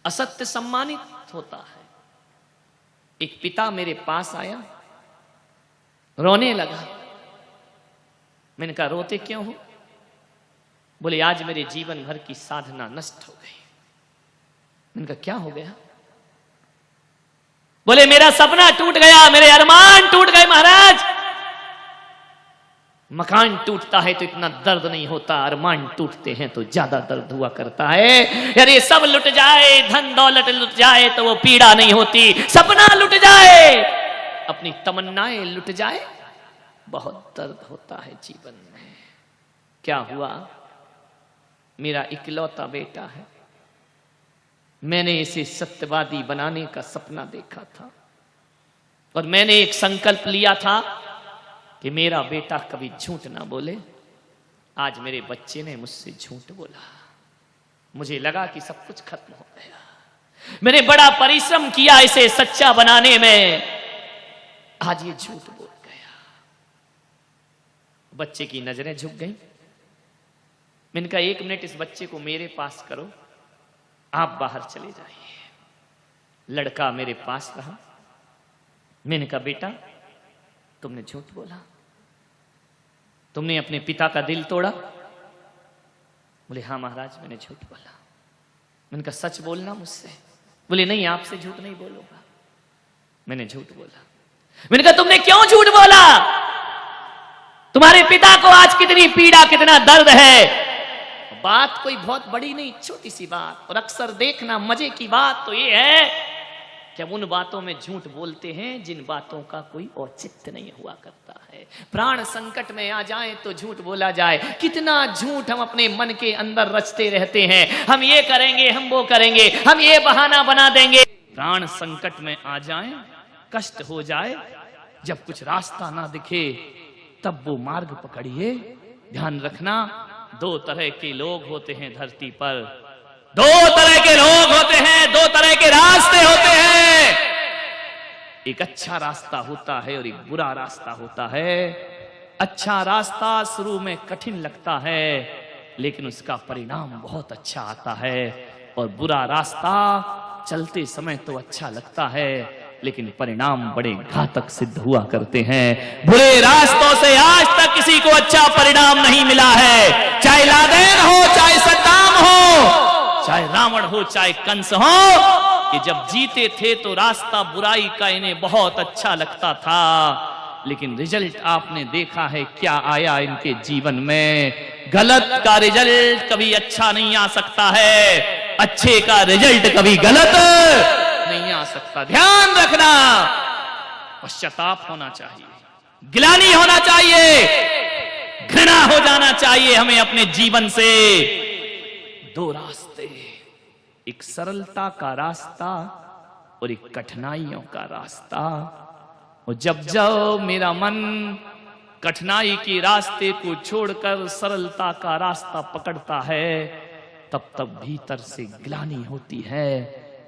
असत्य सम्मानित होता है। एक पिता मेरे पास आया, रोने लगा। मैंने कहा रोते क्यों हो? बोले आज मेरे जीवन भर की साधना नष्ट हो गई। मैंने कहा क्या हो गया? बोले मेरा सपना टूट गया, मेरे अरमान टूट गए महाराज। मकान टूटता है तो इतना दर्द नहीं होता, अरमान टूटते हैं तो ज्यादा दर्द हुआ करता है। यार ये सब लुट जाए, धन दौलत लुट जाए तो वो पीड़ा नहीं होती, सपना लुट जाए, अपनी तमन्नाएं लुट जाए, बहुत दर्द होता है जीवन में। क्या हुआ? मेरा इकलौता बेटा है, मैंने इसे सत्यवादी बनाने का सपना देखा था और मैंने एक संकल्प लिया था कि मेरा बेटा कभी झूठ ना बोले। आज मेरे बच्चे ने मुझसे झूठ बोला, मुझे लगा कि सब कुछ खत्म हो गया। मैंने बड़ा परिश्रम किया इसे सच्चा बनाने में, आज ये झूठ बोल गया। बच्चे की नजरें झुक गईं। मैंने कहा 1 मिनट इस बच्चे को मेरे पास करो, आप बाहर चले जाइए। लड़का मेरे पास रहा। मैंने कहा बेटा तुमने झूठ बोला, तुमने अपने पिता का दिल तोड़ा। बोले हाँ महाराज मैंने झूठ बोला। मैंने कहा सच बोलना मुझसे। बोले नहीं आपसे झूठ नहीं बोलूंगा। मैंने झूठ बोला। मैंने कहा तुमने क्यों झूठ बोला? तुम्हारे पिता को आज कितनी पीड़ा, कितना दर्द है। बात कोई बहुत बड़ी नहीं, छोटी सी बात। और अक्सर देखना मजे की बात तो ये है कि हम उन बातों में झूठ बोलते हैं जिन बातों का कोई औचित्य नहीं हुआ करता है। प्राण संकट में आ जाए तो झूठ बोला जाए। कितना झूठ हम अपने मन के अंदर रचते रहते हैं। हम ये करेंगे, हम वो करेंगे, हम ये बहाना बना देंगे। प्राण संकट में आ जाए, कष्ट हो जाए, जब कुछ रास्ता ना दिखे तब वो मार्ग पकड़िए। ध्यान रखना 2 तरह के लोग होते हैं धरती पर, 2 तरह के लोग होते हैं, 2 तरह के रास्ते होते हैं। एक अच्छा रास्ता होता है और एक बुरा रास्ता होता है। अच्छा रास्ता शुरू में कठिन लगता है लेकिन उसका परिणाम बहुत अच्छा आता है, और बुरा रास्ता चलते समय तो अच्छा लगता है लेकिन परिणाम बड़े घातक सिद्ध हुआ करते हैं। बुरे रास्तों से आज तक किसी को अच्छा परिणाम नहीं मिला है। चाहे लादेन हो, चाहे सद्दाम हो, चाहे रावण हो, चाहे कंस हो, ये जब जीते थे तो रास्ता बुराई का इन्हें बहुत अच्छा लगता था, लेकिन रिजल्ट आपने देखा है क्या आया इनके जीवन में। गलत का रिजल्ट कभी अच्छा नहीं आ सकता है, अच्छे का रिजल्ट कभी गलत नहीं आ सकता। ध्यान रखना, पश्चाताप होना चाहिए, गिलानी होना चाहिए, घृणा हो जाना चाहिए हमें अपने जीवन से। 2 रास्ते, एक सरलता का रास्ता और एक कठिनाइयों का रास्ता। और जब जब मेरा मन कठिनाई के रास्ते को छोड़कर सरलता का रास्ता पकड़ता है तब तब भीतर से ग्लानि होती है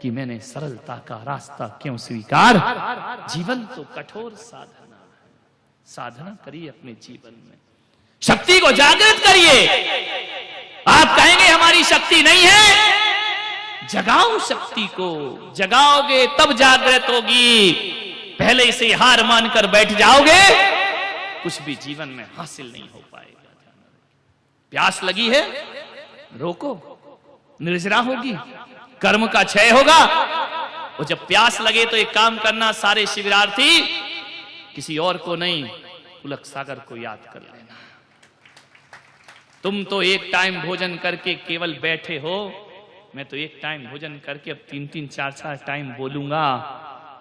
कि मैंने सरलता का रास्ता क्यों स्वीकार। जीवन तो कठोर साधना है। साधना करिए अपने जीवन में, शक्ति को जागृत करिए। आप कहेंगे हमारी शक्ति नहीं है, जगाओ शक्ति को। जगाओगे तब जागृत होगी। पहले से हार मानकर बैठ जाओगे कुछ भी जीवन में हासिल नहीं हो पाएगा। प्यास लगी है, रोको, निर्जरा होगी, कर्म का क्षय होगा। और जब प्यास लगे तो एक काम करना, सारे शिविरार्थी किसी और को नहीं, पुलक सागर को याद कर लेना। तुम तो एक टाइम भोजन करके केवल बैठे हो, मैं तो एक टाइम भोजन करके अब 3-3, 4-4 टाइम बोलूंगा,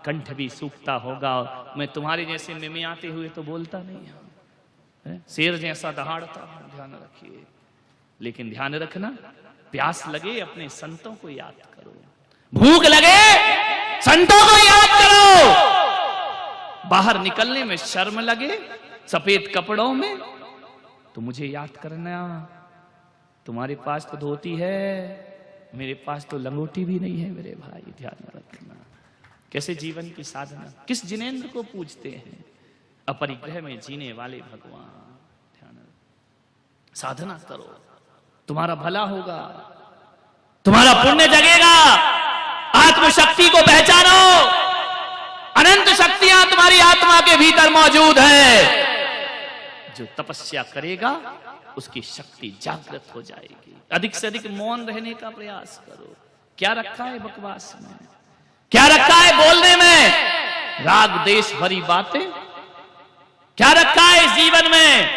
कंठ भी सूखता होगा। मैं तुम्हारे जैसे मिमियाते हुए तो बोलता नहीं हूं, शेर जैसा दहाड़ता हूं, ध्यान रखिए। लेकिन ध्यान रखना, प्यास लगे अपने संतों को याद करो, भूख लगे संतों को याद करो। बाहर निकलने में शर्म लगे सफेद कपड़ों में तो मुझे याद करना। तुम्हारे पास तो धोती है, मेरे पास तो लंगोटी भी नहीं है मेरे भाई। ध्यान रखना, कैसे जीवन की साधना, किस जिनेंद्र को पूजते हैं? अपरिग्रह में जीने वाले भगवान। ध्यान साधना करो, तुम्हारा भला होगा, तुम्हारा पुण्य जगेगा। शक्ति को पहचानो। अनंत शक्तियां तुम्हारी आत्मा के भीतर मौजूद है। जो तपस्या करेगा उसकी शक्ति जागृत हो जाएगी। अधिक से अधिक मौन रहने का प्रयास करो। क्या रखा है बकवास में, क्या रखा है बोलने में, राग देश भरी बातें, क्या रखा है इस जीवन में,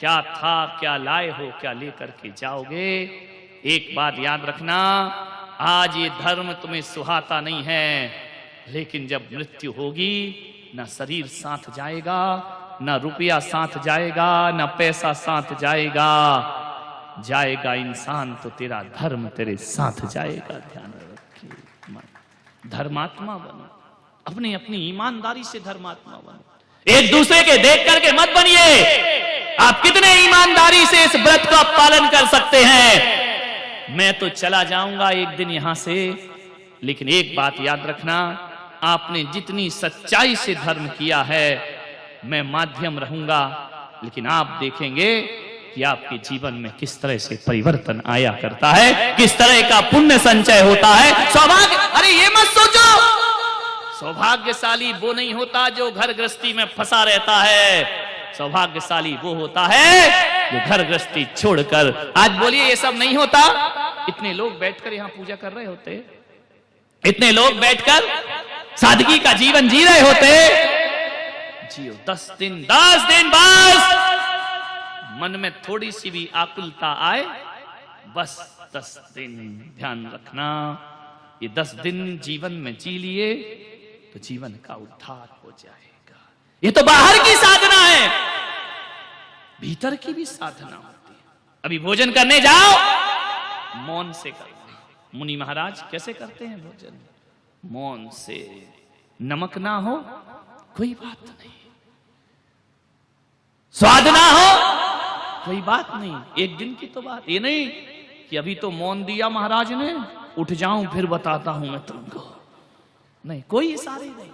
क्या था, क्या लाए हो, क्या लेकर के जाओगे। एक बात याद रखना, आज ये धर्म तुम्हें सुहाता नहीं है, लेकिन जब मृत्यु होगी ना शरीर साथ जाएगा, ना रुपया साथ जाएगा, ना पैसा साथ जाएगा, जाएगा इंसान तो तेरा धर्म तेरे साथ जाएगा। ध्यान रखिए, धर्मात्मा बनो, अपनी अपनी ईमानदारी से धर्मात्मा बनो। एक दूसरे के देख करके मत बनिए। आप कितने ईमानदारी से इस व्रत का पालन कर सकते हैं। मैं तो चला जाऊंगा एक दिन यहां से, लेकिन एक बात याद रखना, आपने जितनी सच्चाई से धर्म किया है, मैं माध्यम रहूंगा, लेकिन आप देखेंगे कि आपके जीवन में किस तरह से परिवर्तन आया करता है, किस तरह का पुण्य संचय होता है। सौभाग्य, अरे ये मत सोचो सौभाग्यशाली वो नहीं होता जो घर गृहस्थी में फंसा रहता है। सौभाग्यशाली वो होता है जो घर गृहस्थी छोड़कर, आज बोलिए ये सब नहीं होता। इतने लोग बैठकर यहां पूजा कर रहे होते, इतने लोग बैठकर सादगी का जीवन जी रहे होते। जियो 10 दिन बस मन में थोड़ी सी भी आकुलता आए, बस 10 दिन ध्यान रखना, ये 10 दिन जीवन में जी लिए तो जीवन का उद्धार हो जाएगा। ये तो बाहर की साधना है, भीतर की भी साधना होती है। अभी भोजन करने जाओ, मौन से करते हैं। मुनि महाराज कैसे करते हैं भोजन? मौन से। नमक ना हो कोई बात नहीं, स्वाद ना हो कोई बात नहीं, एक दिन की तो बात। ये नहीं कि अभी तो मौन दिया महाराज ने, उठ जाऊं फिर बताता हूं मैं तुमको। नहीं, कोई इशारे नहीं।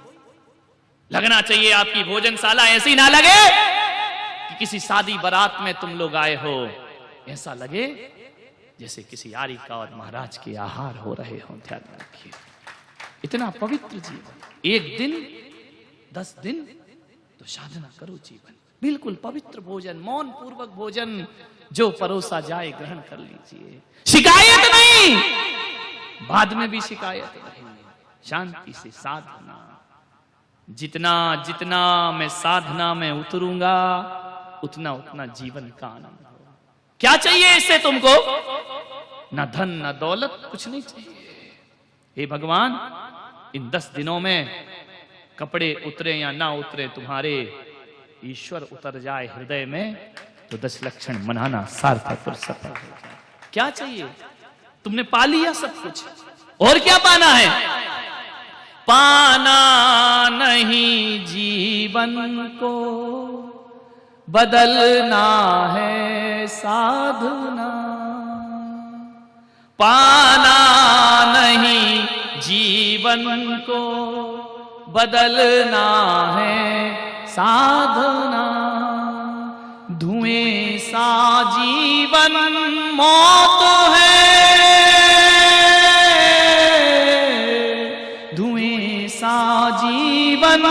लगना चाहिए आपकी भोजनशाला ऐसी ना लगे कि किसी शादी बारात में तुम लोग आए हो, ऐसा लगे जैसे किसी यारी का और महाराज के आहार हो रहे हो। ध्यान रखिए, इतना पवित्र जीवन। एक दिन 10 दिन तो साधना करो जीवन, बिल्कुल पवित्र भोजन, मौन पूर्वक भोजन, जो परोसा जाए ग्रहण कर लीजिए। शिकायत नहीं, बाद में भी शिकायत नहीं, शांति से साधना। जितना जितना मैं साधना में उतरूंगा, उतना उतना जीवन का आनंद होगा। क्या चाहिए इससे तुमको? ना धन ना दौलत, कुछ नहीं चाहिए। हे भगवान, इन 10 दिनों में कपड़े उतरे या ना उतरे, तुम्हारे ईश्वर उतर जाए हृदय में तो 10 लक्षण मनाना सार्थक और सफल हो जाए। क्या चाहिए? तुमने पा लिया सब कुछ, और क्या पाना है? पाना नहीं जीवन को, बदलना है साधना। पाना नहीं जीवन को, बदलना है साधना। धुएं सा जीवन मौत है, धुएं सा जीवन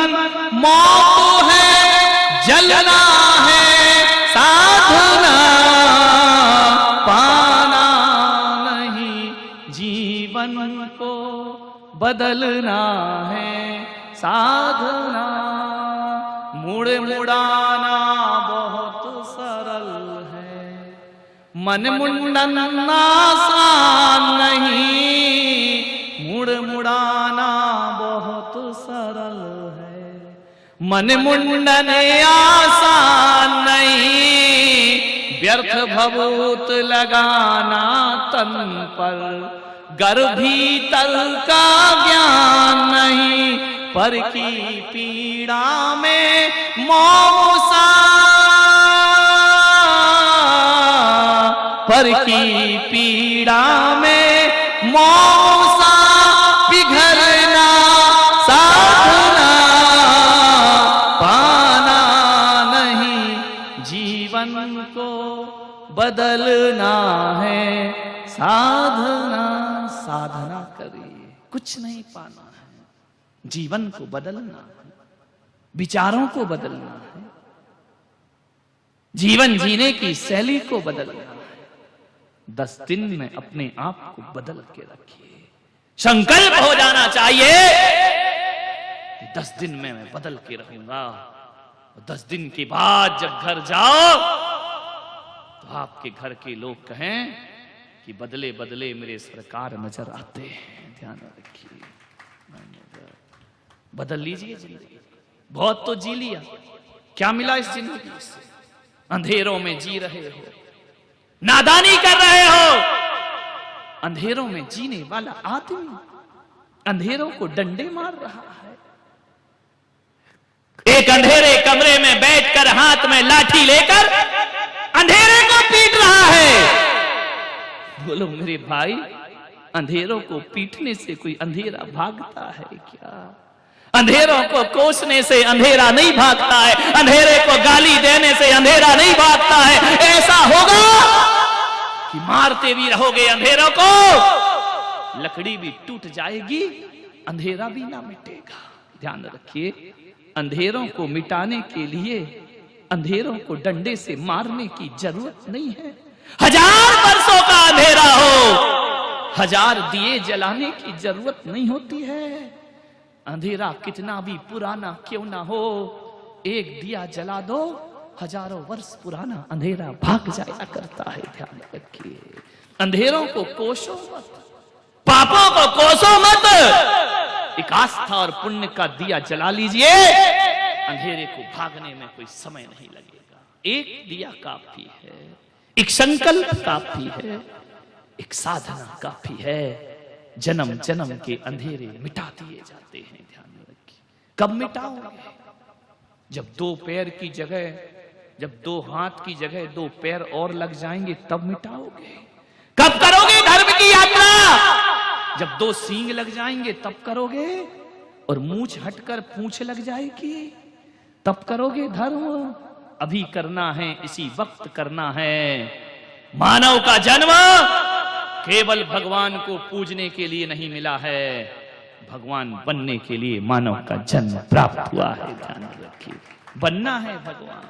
मौत है, जलना है साधना। पाना नहीं जीवन को, बदलना है साधना। मुड़ मुड़ाना बहुत सरल है, मन मुंडन आसान नहीं। मुड़ मुड़ाना बहुत सरल है, मन मुंडन आसान नहीं। व्यर्थ भभूत लगाना तन पर, गर भीतर का ज्ञान नहीं। पर की पीड़ा में मौसा, पर की पीड़ा में मौसा, पिघलना साधना। पाना नहीं जीवन को, बदलना है साधना। साधना करिए। कुछ नहीं पाना है। जीवन को बदलना है, विचारों को बदलना है, जीवन जीने की शैली को बदलना है। 10 दिन में अपने आप को बदल के रखिए। संकल्प हो जाना चाहिए कि 10 दिन में मैं बदल के रहूंगा। 10 दिन के बाद जब घर जाओ तो आपके घर के लोग कहें कि बदले बदले मेरे सरकार नजर आते हैं। ध्यान रखिए, बदल लीजिए जिंदगी। बहुत तो जी लिया, क्या मिला इस जिंदगी से? अंधेरों में जी रहे हो, नादानी कर रहे हो। अंधेरों में जीने वाला आदमी अंधेरों को डंडे मार रहा है। एक अंधेरे कमरे में बैठकर हाथ में लाठी लेकर अंधेरे को पीट रहा है। बोलो मेरे भाई, अंधेरों को पीटने से कोई अंधेरा भागता है क्या? अंधेरों को कोसने से अंधेरा नहीं भागता है, अंधेरे को गाली देने से अंधेरा नहीं भागता है। ऐसा होगा कि मारते भी रहोगे अंधेरों को, लकड़ी भी टूट जाएगी, अंधेरा भी ना मिटेगा। ध्यान रखिए, अंधेरों को मिटाने के लिए अंधेरों को डंडे से मारने की जरूरत नहीं है। 1000 वर्षों का अंधेरा हो, 1000 दिए जलाने की जरूरत नहीं होती है। अंधेरा कितना भी पुराना क्यों ना हो, एक दिया जला दो, हजारों वर्ष पुराना अंधेरा भाग जाया करता है। ध्यान रखिए, अंधेरों को कोसो मत, पापों को कोसो मत। एक आस्था और पुण्य का दिया जला लीजिए, अंधेरे को भागने में कोई समय नहीं लगेगा। एक दिया काफी है, एक संकल्प काफी है, एक साधना काफी है। जन्म जन्म के अंधेरे मिटा दिए जाते हैं। ध्यान रखिए, कब मिटाओगे? जब 2 पैर की जगह, जब 2 हाथ की जगह 2 पैर और लग जाएंगे तब मिटाओगे। कब करोगे धर्म की यात्रा? जब 2 सींग लग जाएंगे तब करोगे, और मूंछ हटकर पूंछ लग जाएगी तब करोगे धर्म। अभी करना है, इसी वक्त करना है। मानव का जन्म केवल भगवान को पूजने के लिए नहीं मिला है, भगवान बनने के लिए मानव का जन्म प्राप्त हुआ है। ध्यान रखिए, बनना है भगवान।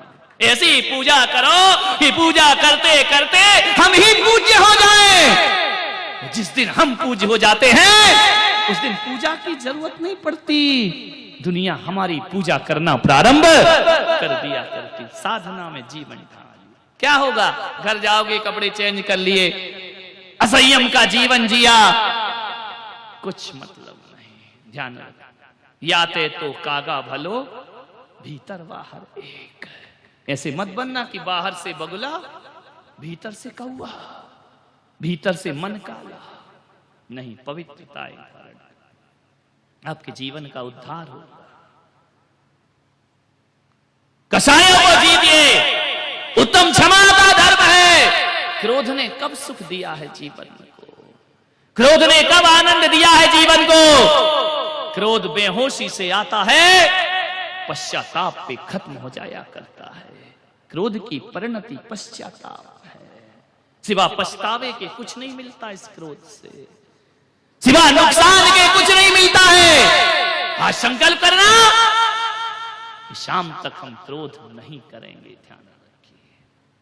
ऐसी पूजा करो कि पूजा करते करते हम ही पूज्य हो जाएं। जिस दिन हम पूज्य हो जाते हैं उस दिन पूजा की जरूरत नहीं पड़ती, दुनिया हमारी पूजा करना प्रारंभ कर दिया करती। साधना में जीवन ढालिए। क्या होगा? घर जाओगे, कपड़े चेंज कर लिए, असंयम का जीवन जिया, कुछ मतलब नहीं। ध्यान रख, याते तो कागा भलो, भीतर बाहर एक। ऐसे मत बनना कि बाहर से बगुला, भीतर से कौवा, भीतर से मन काला। नहीं, पवित्रता आपके जीवन का उद्धार होगा। कसायों को जीतिए, उत्तम क्षमा का धर्म है। क्रोध ने कब सुख दिया है जीवन को? क्रोध ने कब आनंद दिया है जीवन को? क्रोध बेहोशी से आता है, पश्चाताप पे खत्म हो जाया करता है। क्रोध की परिणति पश्चाताप है। सिवा पछतावे के कुछ नहीं मिलता इस क्रोध से, सिवा नुकसान के कुछ नहीं मिलता है। आज संकल्प करना कि शाम तक हम क्रोध नहीं करेंगे। ध्यान रखिए,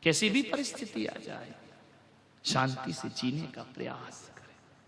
कैसी भी परिस्थिति आ जाए शांति से जीने का प्रयास।